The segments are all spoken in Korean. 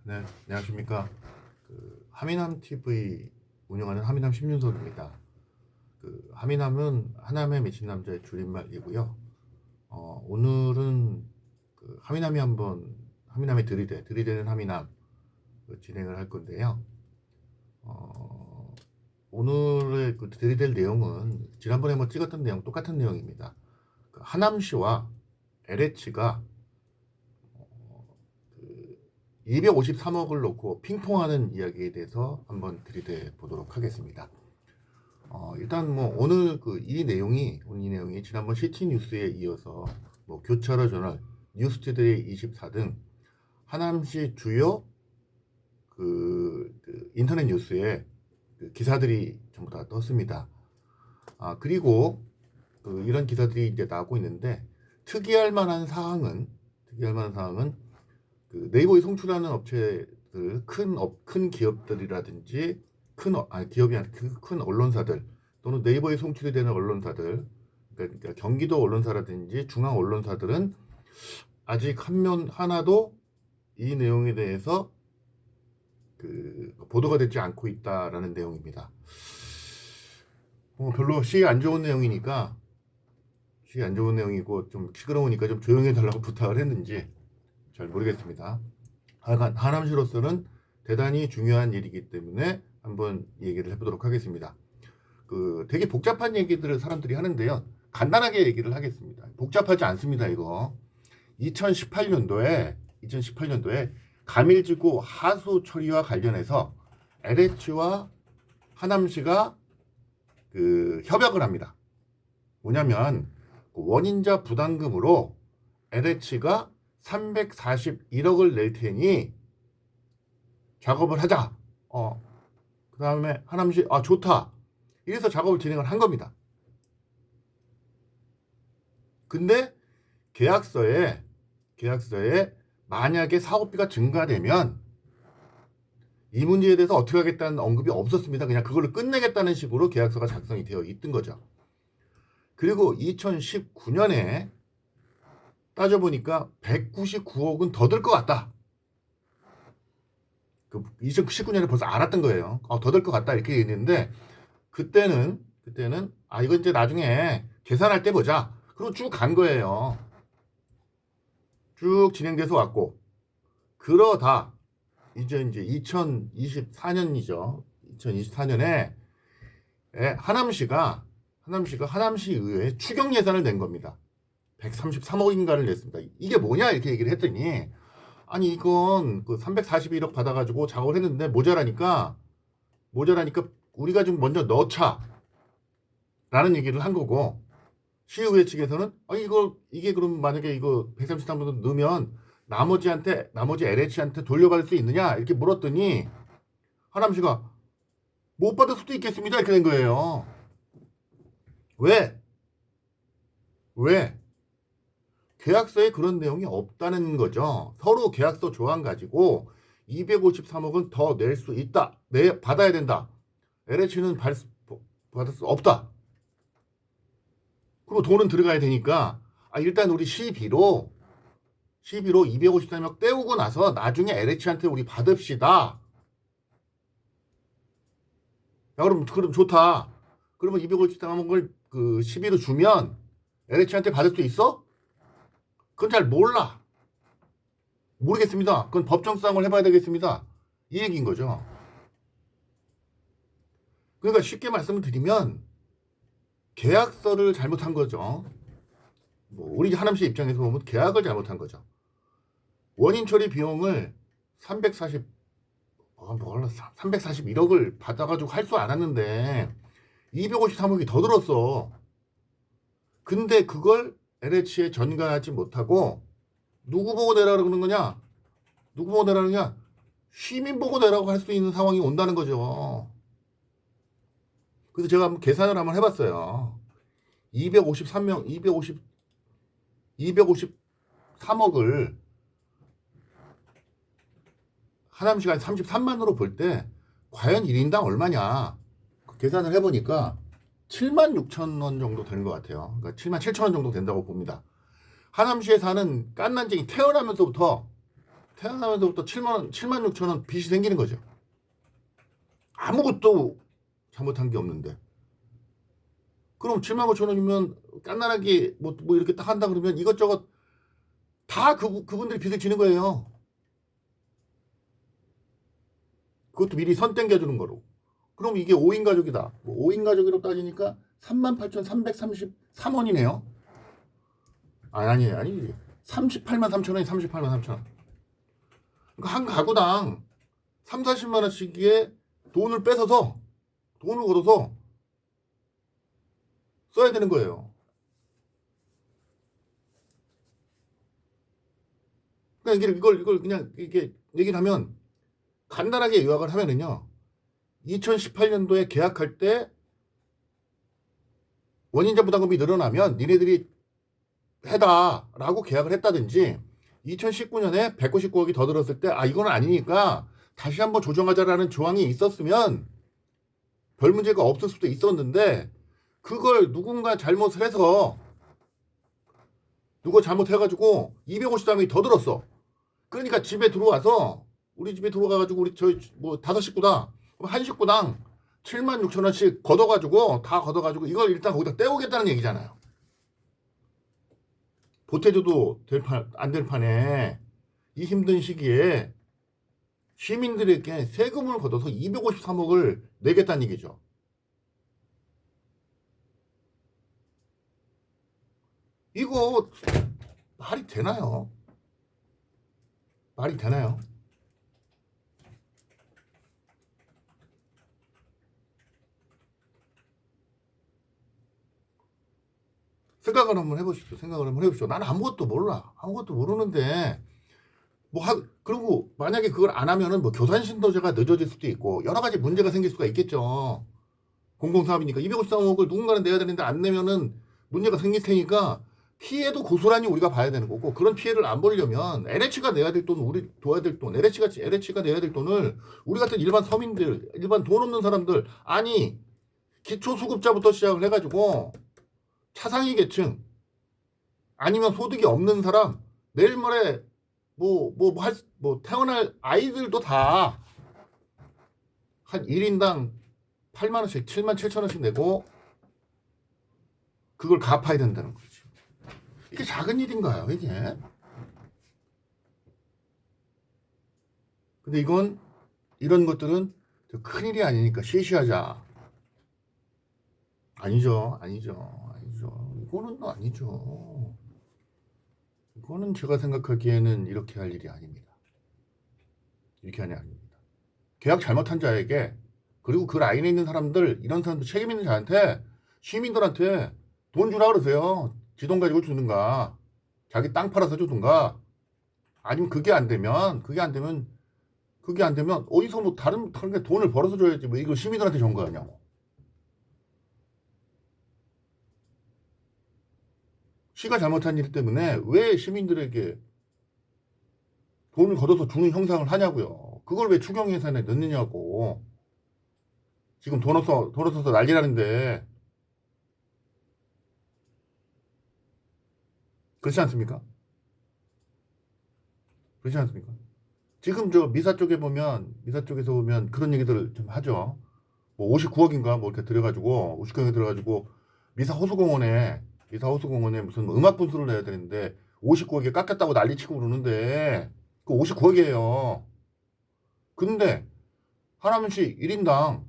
네, 안녕하십니까. 하미남 TV 운영하는 하미남 신윤석입니다. 하미남은 하남에 미친 남자의 줄임말이고요. 오늘은 하미남이 한번 하미남의 들이대는 하미남 진행을 할 건데요. 오늘의 들이댈 내용은 지난번에 찍었던 내용 똑같은 내용입니다. 하남시와 LH가 253억을 놓고 핑퐁하는 이야기에 대해서 한번 들이대 보도록 하겠습니다. 일단 오늘 이 내용이 지난번 시티 뉴스에 이어서 교차로 저널, 뉴스투데이 24 등 하남시 주요 인터넷 뉴스에 기사들이 전부 다 떴습니다. 그리고 이런 기사들이 이제 나오고 있는데 특이할 만한 사항은 네이버에 송출하는 업체들, 큰 기업들이라든지 기업이 아니라 큰 언론사들 또는 네이버에 송출이 되는 언론사들, 그러니까 경기도 언론사라든지 중앙 언론사들은 아직 하나도 이 내용에 대해서 보도가 되지 않고 있다라는 내용입니다. 별로 시에 안 좋은 내용이니까 시에 안 좋은 내용이고 좀 시끄러우니까 좀 조용히 해달라고 부탁을 했는지 잘 모르겠습니다. 하여간 하남시로서는 대단히 중요한 일이기 때문에 한번 얘기를 해보도록 하겠습니다. 되게 복잡한 얘기들을 사람들이 하는데요. 간단하게 얘기를 하겠습니다. 복잡하지 않습니다. 이거 2018년도에 가밀지구 하수 처리와 관련해서 LH와 하남시가 협약을 합니다. 뭐냐면 원인자 부담금으로 LH가 341억을 낼 테니 작업을 하자. 그 다음에 하남시 좋다. 이래서 작업을 진행을 한 겁니다. 근데 계약서에 만약에 사업비가 증가되면 이 문제에 대해서 어떻게 하겠다는 언급이 없었습니다. 그냥 그걸로 끝내겠다는 식으로 계약서가 작성이 되어 있던 거죠. 그리고 2019년에 따져보니까 199억은 더 들 것 같다. 2019년에 벌써 알았던 거예요. 더 들 것 같다 이렇게 얘기했는데 그때는 이거 이제 나중에 계산할 때 보자. 그리고 쭉 간 거예요. 쭉 진행돼서 왔고 그러다 이제 2024년이죠. 2024년에 하남시가 하남시 의회에 추경 예산을 낸 겁니다. 133억인가를 냈습니다. 이게 뭐냐 이렇게 얘기를 했더니 아니 이건 341억 받아가지고 작업을 했는데 모자라니까 우리가 좀 먼저 넣자 라는 얘기를 한 거고 시의회 측에서는 이게 그럼 만약에 이거 133억 넣으면 나머지 LH한테 돌려받을 수 있느냐 이렇게 물었더니 하남시가 못 받을 수도 있겠습니다 이렇게 된 거예요. 왜? 계약서에 그런 내용이 없다는 거죠. 서로 계약서 조항 가지고 253억은 더 낼 수 있다. 받아야 된다. LH는 받을 수 없다. 그리고 돈은 들어가야 되니까 일단 우리 시비로 253억 떼우고 나서 나중에 LH한테 우리 받읍시다. 그럼 좋다. 그러면 253억을 시비로 주면 LH한테 받을 수 있어? 그건 잘 모르겠습니다. 그건 법정싸움을 해봐야 되겠습니다. 이 얘기인 거죠. 그러니까 쉽게 말씀을 드리면 계약서를 잘못한 거죠. 우리 하남시 입장에서 보면 계약을 잘못한 거죠. 원인 처리 비용을 341억을 받아가지고 할 줄 알았는데 253억이 더 들었어. 근데 그걸 LH에 전가하지 못하고 누구 보고 내라 그러는 거냐? 시민 보고 내라고 할 수 있는 상황이 온다는 거죠. 그래서 제가 한번 계산을 한번 해봤어요. 253억을 하남시가 33만으로 볼 때 과연 1인당 얼마냐? 계산을 해보니까 7만 6천 원 정도 되는 것 같아요. 그러니까 7만 7천 원 정도 된다고 봅니다. 하남시에 사는 깐난쟁이 태어나면서부터 태어나면서부터 7만 6천 원 빚이 생기는 거죠. 아무것도 잘못한 게 없는데. 그럼 7만 5천 원이면 깐난하게 뭐 이렇게 딱 한다 그러면 이것저것 다 그분들이 빚을 지는 거예요. 그것도 미리 선 땡겨주는 거로. 그럼 이게 5인 가족이다. 5인 가족으로 따지니까 38,333원이네요. 아니지. 38만 3천 원이 38만 3천 원. 그러니까 한 가구당 3, 40만 원씩의 돈을 뺏어서 돈을 걷어서 써야 되는 거예요. 그러니까 이걸 그냥 이게 얘기를 하면 간단하게 요약을 하면은요. 2018년도에 계약할 때 원인자 부담금이 늘어나면 니네들이 해다라고 계약을 했다든지 2019년에 199억이 더 들었을 때 이건 아니니까 다시 한번 조정하자라는 조항이 있었으면 별 문제가 없을 수도 있었는데 그걸 누군가 잘못을 해서 누가 잘못해가지고 253억이 더 들었어. 그러니까 집에 들어와서 우리 집에 들어가가지고 우리 저희 뭐 5식구다. 그럼 한 식구당 7만 6천 원씩 걷어가지고 이걸 일단 거기다 떼오겠다는 얘기잖아요. 보태줘도 안 될 판에 이 힘든 시기에 시민들에게 세금을 걷어서 253억을 내겠다는 얘기죠. 이거 말이 되나요? 말이 되나요? 생각을 한번 해보십시오. 나는 아무것도 몰라. 아무것도 모르는데 그리고 만약에 그걸 안 하면은 뭐 교산신도제가 늦어질 수도 있고 여러 가지 문제가 생길 수가 있겠죠. 공공사업이니까 253억을 누군가는 내야 되는데 안 내면은 문제가 생길 테니까 피해도 고스란히 우리가 봐야 되는 거고 그런 피해를 안 보려면 LH가 내야 될 돈, 우리 둬야 될 돈, LH가 내야 될 돈을 우리 같은 일반 서민들, 일반 돈 없는 사람들 기초수급자부터 시작을 해가지고 차상위 계층 아니면 소득이 없는 사람 내일 모레 태어날 아이들도 다 한 1인당 8만 원씩 7만 7천 원씩 내고 그걸 갚아야 된다는 거지. 이게 작은 일인가요, 이게? 근데 이런 것들은 큰일이 아니니까 시시하자. 아니죠. 이거는 아니죠. 이거는 제가 생각하기에는 이렇게 할 일이 아닙니다. 계약 잘못한 자에게 그리고 그 라인에 있는 사람들 이런 사람들 책임 있는 자한테 시민들한테 돈 주라 그러세요. 지 돈 가지고 주든가 자기 땅 팔아서 주든가 아니면 그게 안 되면 어디서 뭐 다른 게 돈을 벌어서 줘야지 뭐 이거 시민들한테 준 거 아니냐고. 시가 잘못한 일 때문에 왜 시민들에게 돈을 걷어서 주는 형상을 하냐고요. 그걸 왜 추경 예산에 넣느냐고. 지금 돈 없어서 난리라는데 그렇지 않습니까? 지금 미사 쪽에서 보면 그런 얘기들을 좀 하죠. 뭐 59억인가 뭐 이렇게 들어가지고 59억에 들어가지고 미사 호수공원에 무슨 음악 분수를 내야 되는데 59억에 깎였다고 난리치고 그러는데 그 59억이에요. 근데 하나씩 1인당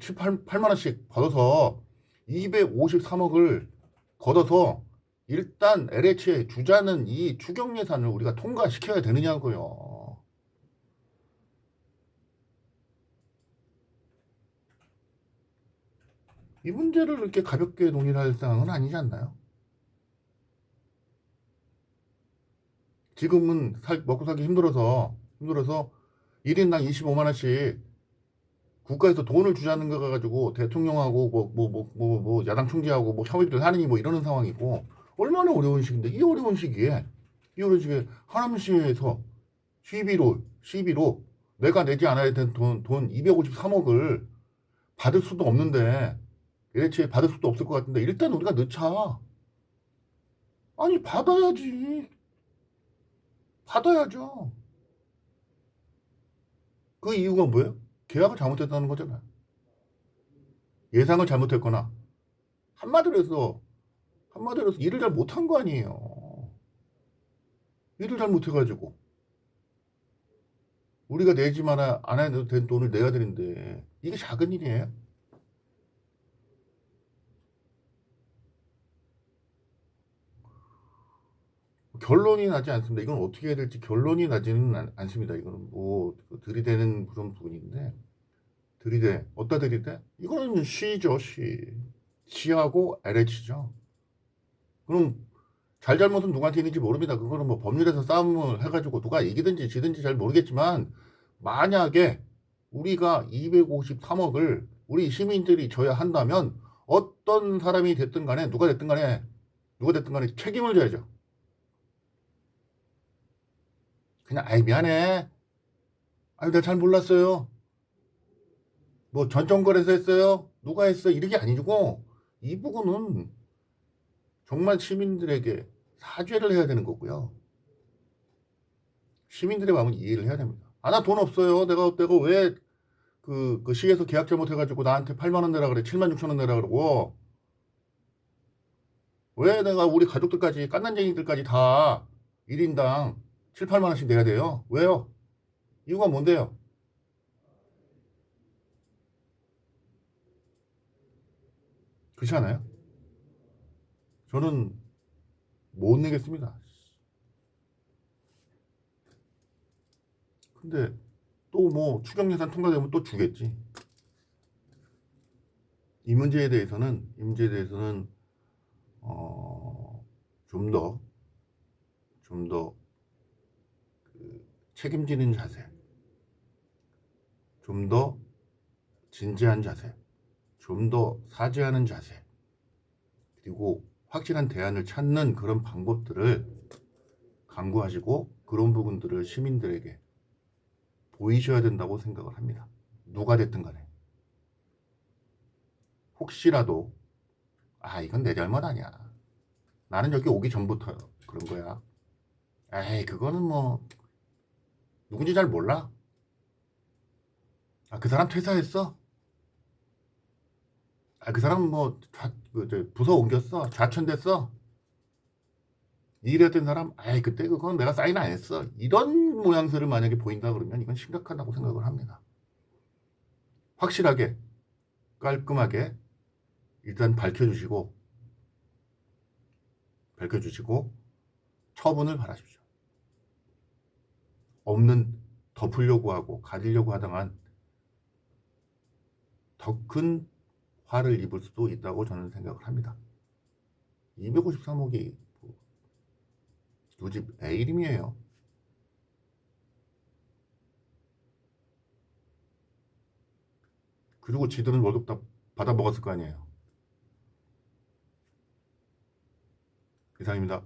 7, 8만 원씩 받아서 253억을 걷어서 일단 LH에 주자는 이 추경 예산을 우리가 통과시켜야 되느냐고요. 이 문제를 이렇게 가볍게 논의를 할 상황은 아니지 않나요? 지금은 먹고 살기 힘들어서 1인당 25만 원씩 국가에서 돈을 주자는 거 가지고 대통령하고 야당 총재하고 협의를 하느니 이러는 상황이고 얼마나 어려운 시기인데 이 어려운 시기에 하남시에서 시비로 내가 내지 않아야 되는 돈 253억을 받을 수도 없는데 LH에 받을 수도 없을 것 같은데 일단 우리가 넣자. 아니 받아야지. 받아야죠. 그 이유가 뭐예요? 계약을 잘못했다는 거잖아요. 예상을 잘못했거나 한마디로 해서 일을 잘 못한 거 아니에요. 일을 잘 못해가지고 우리가 내지만 안 해도 된 돈을 내야 되는데 이게 작은 일이에요? 결론이 나지 않습니다. 이건 어떻게 해야 될지 결론이 나지는 않습니다. 이거는 뭐 들이대는 그런 부분인데 어디다 들이대? 이거는 시죠, 시. 시하고 LH죠. 그럼 잘잘못은 누구한테 있는지 모릅니다. 그거는 뭐 법률에서 싸움을 해가지고 누가 이기든지 지든지 잘 모르겠지만 만약에 우리가 253억을 우리 시민들이 져야 한다면 어떤 사람이 됐든 간에 누가 됐든 간에 책임을 져야죠. 그냥 아이 미안해. 아유 내가 잘 몰랐어요. 뭐 전정거래소 했어요? 누가 했어? 이렇게 아니고 이 부분은 정말 시민들에게 사죄를 해야 되는 거고요. 시민들의 마음을 이해를 해야 됩니다. 아, 나 돈 없어요. 내가 왜 그 시에서 계약 잘못해가지고 나한테 8만 원 내라 그래. 7만 6천 원 내라 그러고. 왜 내가 우리 가족들까지, 깐난쟁이들까지 다 1인당 7, 8만 원씩 내야 돼요? 왜요? 이유가 뭔데요? 그렇지 않아요? 저는 못 내겠습니다. 근데 또 뭐 추경 예산 통과되면 또 주겠지. 이 문제에 대해서는 좀 더 책임지는 자세, 좀 더 진지한 자세, 좀 더 사죄하는 자세, 그리고 확실한 대안을 찾는 그런 방법들을 강구하시고 그런 부분들을 시민들에게 보이셔야 된다고 생각을 합니다. 누가 됐든 간에. 혹시라도 이건 내 잘못 아니야. 나는 여기 오기 전부터 그런 거야. 에이 그거는 뭐 누군지 잘 몰라. 그 사람 퇴사했어? 그 사람 뭐 부서 옮겼어? 좌천됐어? 일했던 사람? 그때 그건 내가 사인 안 했어. 이런 모양새를 만약에 보인다 그러면 이건 심각하다고 생각을 합니다. 확실하게 깔끔하게 일단 밝혀주시고 처분을 바라십시오. 없는 덮으려고 하고 가리려고 하다간 더 큰 화를 입을 수도 있다고 저는 생각을 합니다. 253억이 요집 애 이름이에요. 그리고 지들은 월급 다 받아 먹었을 거 아니에요. 이상입니다.